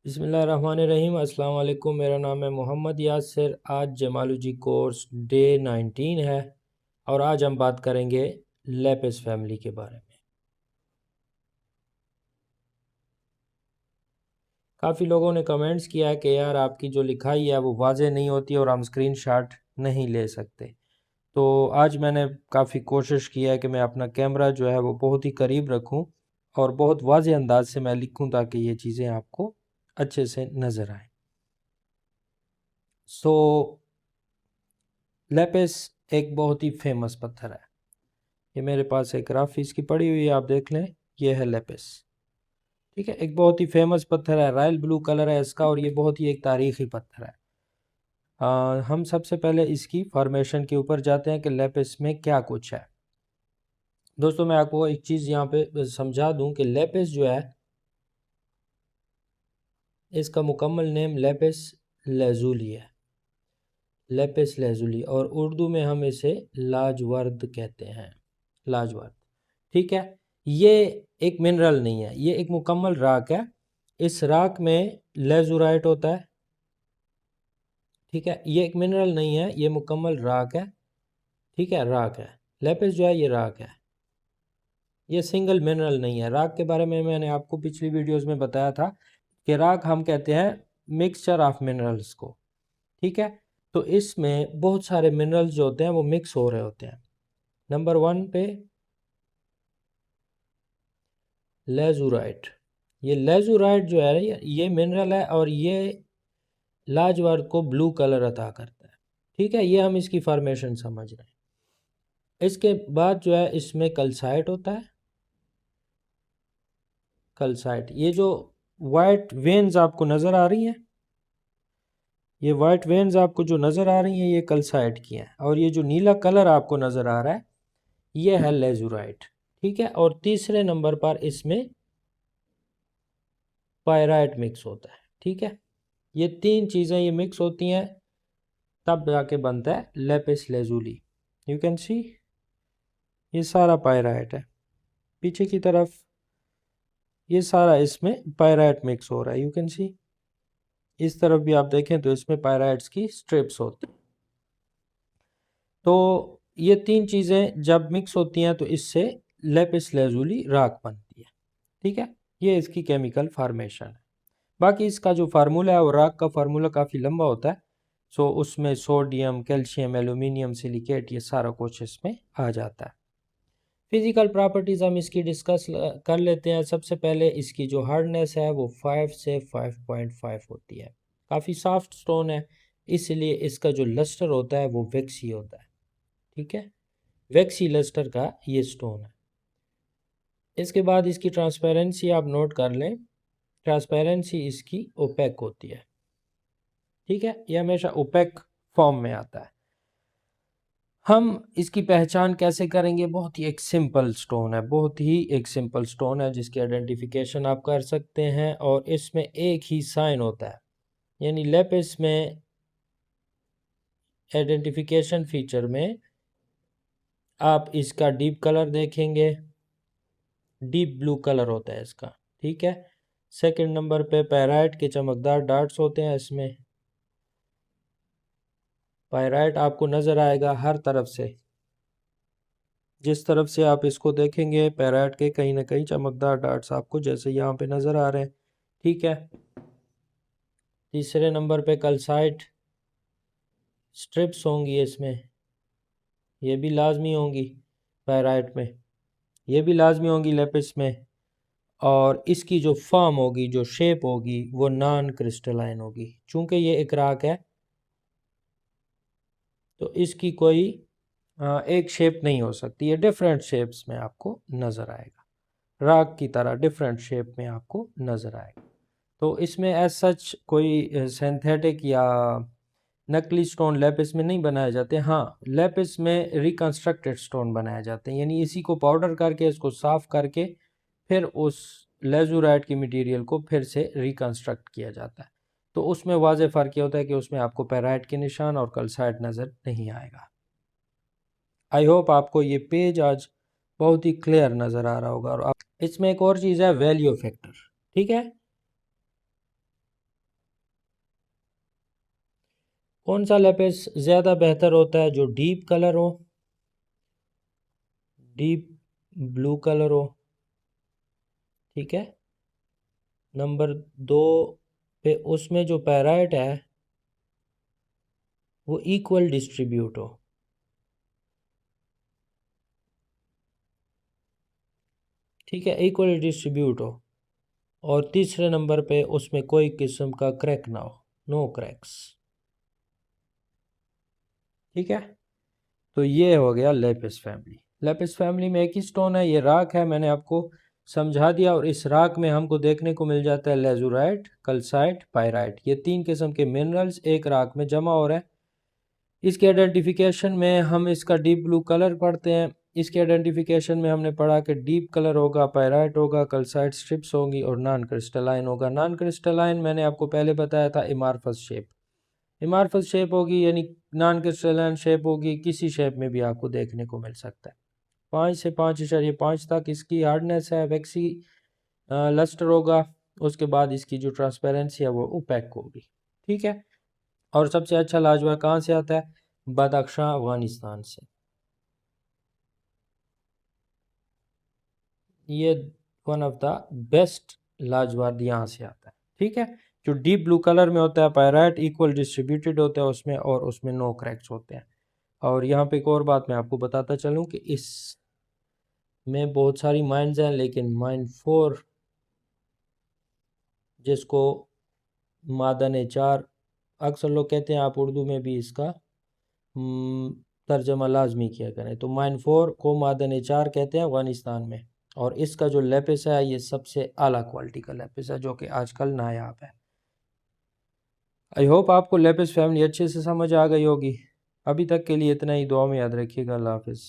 बिस्मिल्लाहिर्रहमानिर्रहीम। अस्सलाम वालेकुम। मेरा नाम है मोहम्मद यासिर। आज जेमालॉजी कोर्स डे 19 है और आज हम बात करेंगे लैपिस फैमिली के बारे में। काफ़ी लोगों ने कमेंट्स किया है कि यार आपकी जो लिखाई है वो वाज़ेह नहीं होती और हम स्क्रीनशॉट नहीं ले सकते। तो आज मैंने काफ़ी कोशिश की है कि मैं अपना कैमरा जो है वो बहुत ही करीब रखूं और बहुत वाज़ेह अंदाज से मैं लिखूं ताकि ये चीज़ें आपको अच्छे से नज़र आएँ। सो लैपिस एक बहुत ही फेमस पत्थर है। ये मेरे पास एक रफ इसकी पड़ी हुई है, आप देख लें। ये है लैपिस, ठीक है। एक बहुत ही फेमस पत्थर है, रॉयल ब्लू कलर है इसका और ये बहुत ही एक तारीखी पत्थर है। हम सबसे पहले इसकी फॉर्मेशन के ऊपर जाते हैं कि लैपिस में क्या कुछ है। दोस्तों मैं आपको एक चीज़ यहाँ पे समझा दूँ कि लैपिस जो है इसका मुकम्मल नेम लैपिस लेजुली है, लैपिस लेजुली, और उर्दू में हम इसे लाजवर्द कहते हैं, लाजवर्द, ठीक है। ये एक मिनरल नहीं है, ये एक मुकम्मल राख है। इस राख में लेजुराइट होता है, ठीक है। ये एक मिनरल नहीं है, ये मुकम्मल राख है, ठीक है, राख है। लैपिस जो है ये राख है, ये सिंगल मिनरल नहीं है। राख के बारे में मैंने आपको पिछली वीडियोस में बताया था कि राख हम कहते हैं मिक्सचर ऑफ मिनरल्स को, ठीक है। तो इसमें बहुत सारे मिनरल्स जो होते हैं वो मिक्स हो रहे होते हैं। नंबर 1 पे लेजुराइट, ये लेजुराइट जो है ये मिनरल है और ये लाजवर्द को ब्लू कलर अता करता है, ठीक है। ये हम इसकी फॉर्मेशन समझ रहे हैं। इसके बाद जो है इसमें कल्साइट होता है, कल्साइट। ये जो वाइट वेन्स आपको नज़र आ रही हैं, ये वाइट वेन्स आपको जो नज़र आ रही हैं ये कल्साइट की हैं, और ये जो नीला कलर आपको नज़र आ रहा है ये है लेजुराइट, ठीक है। और तीसरे नंबर पर इसमें पायराइट मिक्स होता है, ठीक है। ये तीन चीज़ें ये मिक्स होती हैं तब जाके बनता है Lapis lazuli. You can see ये सारा पायराइट है, पीछे की तरफ ये सारा इसमें पायराइट मिक्स हो रहा है। यू कैन सी इस तरफ भी आप देखें तो इसमें पायराइट्स की स्ट्रिप्स होती हैं। तो ये तीन चीज़ें जब मिक्स होती हैं तो इससे लैपिस लेजुली राख बनती है, ठीक है। ये इसकी केमिकल फार्मेशन है। बाकी इसका जो फार्मूला है वो राख का फार्मूला काफ़ी लंबा होता है। सो उसमें सोडियम, कैल्शियम, एल्यूमिनियम, सिलिकेट, ये सारा कुछ इसमें आ जाता है। फिज़िकल प्रॉपर्टीज़ हम इसकी डिस्कस कर लेते हैं। सबसे पहले इसकी जो हार्डनेस है वो 5 से 5.5 होती है। काफ़ी सॉफ्ट स्टोन है, इसलिए इसका जो लस्टर होता है वो वैक्सी होता है, ठीक है। वैक्सी लस्टर का ये स्टोन है। इसके बाद इसकी ट्रांसपेरेंसी आप नोट कर लें। ट्रांसपेरेंसी इसकी ओपेक होती है, ठीक है। ये हमेशा ओपेक फॉर्म में आता है। हम इसकी पहचान कैसे करेंगे? बहुत ही एक सिंपल स्टोन है, बहुत ही एक सिंपल स्टोन है जिसकी आइडेंटिफिकेशन आप कर सकते हैं, और इसमें एक ही साइन होता है। यानी लैपिस में आइडेंटिफिकेशन फीचर में आप इसका डीप कलर देखेंगे, डीप ब्लू कलर होता है इसका, ठीक है। सेकंड नंबर पे पैराइट के चमकदार डार्ट्स होते हैं इसमें। पायराइट आपको नज़र आएगा हर तरफ से, जिस तरफ से आप इसको देखेंगे पैराइट के कहीं ना कहीं चमकदार डार्ट्स आपको जैसे यहाँ पे नज़र आ रहे हैं, ठीक है। तीसरे नंबर पे कल्साइट स्ट्रिप्स होंगी इसमें, ये भी लाजमी होंगी पैराइट में, ये भी लाजमी होंगी लैपिस में। और इसकी जो फॉर्म होगी, जो शेप होगी, वो नॉन क्रिस्टलाइन होगी। चूँकि ये एक राख है तो इसकी कोई एक शेप नहीं हो सकती, ये डिफरेंट शेप्स में आपको नज़र आएगा, राख की तरह डिफरेंट शेप में आपको नज़र आएगा। तो इसमें एज सच कोई सिंथेटिक या नकली स्टोन लैपिस में नहीं बनाए जाते। हाँ, लैपिस में रिकंस्ट्रक्टेड स्टोन बनाए जाते हैं, यानी इसी को पाउडर करके इसको साफ़ करके फिर उस लेजुराइट की मटेरियल को फिर से रिकंस्ट्रक्ट किया जाता है। तो उसमें वाज़ेह फ़र्क ये होता है कि उसमें आपको पैराइट के निशान और कल्साइट नज़र नहीं आएगा। आई होप आपको ये पेज आज बहुत ही क्लियर नज़र आ रहा होगा। और इसमें एक और चीज़ है, वैल्यू फैक्टर, ठीक है। कौन सा लेपिस ज़्यादा बेहतर होता है? जो डीप कलर हो, डीप ब्लू कलर हो, ठीक है। नंबर 2 पे उसमें जो पैराइट है वो इक्वल डिस्ट्रीब्यूट हो, ठीक है, इक्वल डिस्ट्रीब्यूट हो। और तीसरे नंबर पे उसमें कोई किस्म का क्रैक ना हो, नो क्रैक्स, ठीक है। तो ये हो गया लेपिस फैमिली। लेपिस फैमिली में एक ही स्टोन है, ये राख है, मैंने आपको समझा दिया। और इस राख में हमको देखने को मिल जाता है लेजुराइट, कल्साइट, पायराइट, ये 3 किस्म के मिनरल्स एक राख में जमा हो रहे हैं। इसके आइडेंटिफिकेशन में हम इसका डीप ब्लू कलर पढ़ते हैं। इसके आइडेंटिफिकेशन में हमने पढ़ा कि डीप कलर होगा, पायराइट होगा, कल्साइट स्ट्रिप्स होंगी और नॉन क्रिस्टलाइन होगा। नॉन क्रिस्टलाइन मैंने आपको पहले बताया था इमारफस शेप, इमारफस शेप होगी यानी नॉन क्रिस्टलाइन शेप होगी, किसी शेप में भी आपको देखने को मिल सकता है। 5 से 5.5 तक इसकी हार्डनेस है, वैक्सी लस्टर होगा। उसके बाद इसकी जो ट्रांसपेरेंसी है वो ओपेक होगी, ठीक है। और सबसे अच्छा लाजवाब कहाँ से आता है? बदख्शां अफगानिस्तान से। ये वन ऑफ द बेस्ट लाजवाब यहाँ से आता है, ठीक है। जो डीप ब्लू कलर में होता है पायराइट, इक्वल डिस्ट्रीब्यूटेड होता है उसमें, और उसमें नो क्रैक्स होते हैं। और यहाँ पे एक और बात मैं आपको बताता चलूँ कि इस में बहुत सारी माइंस हैं, लेकिन माइन 4 जिसको मादन चार अक्सर लोग कहते हैं, आप उर्दू में भी इसका तर्जमा लाजमी किया करें। तो माइन 4 को मादन चार कहते हैं अफगानिस्तान में। और इसका जो लेपिस है ये सबसे आला क्वालिटी का लेपिस है जो कि आजकल नायाब है। आई होप आपको लेपिस फैमिली अच्छे से समझ आ गई होगी। अभी तक के लिए इतना ही, दुआ में याद रखिएगा। अल्लाह हाफिज़।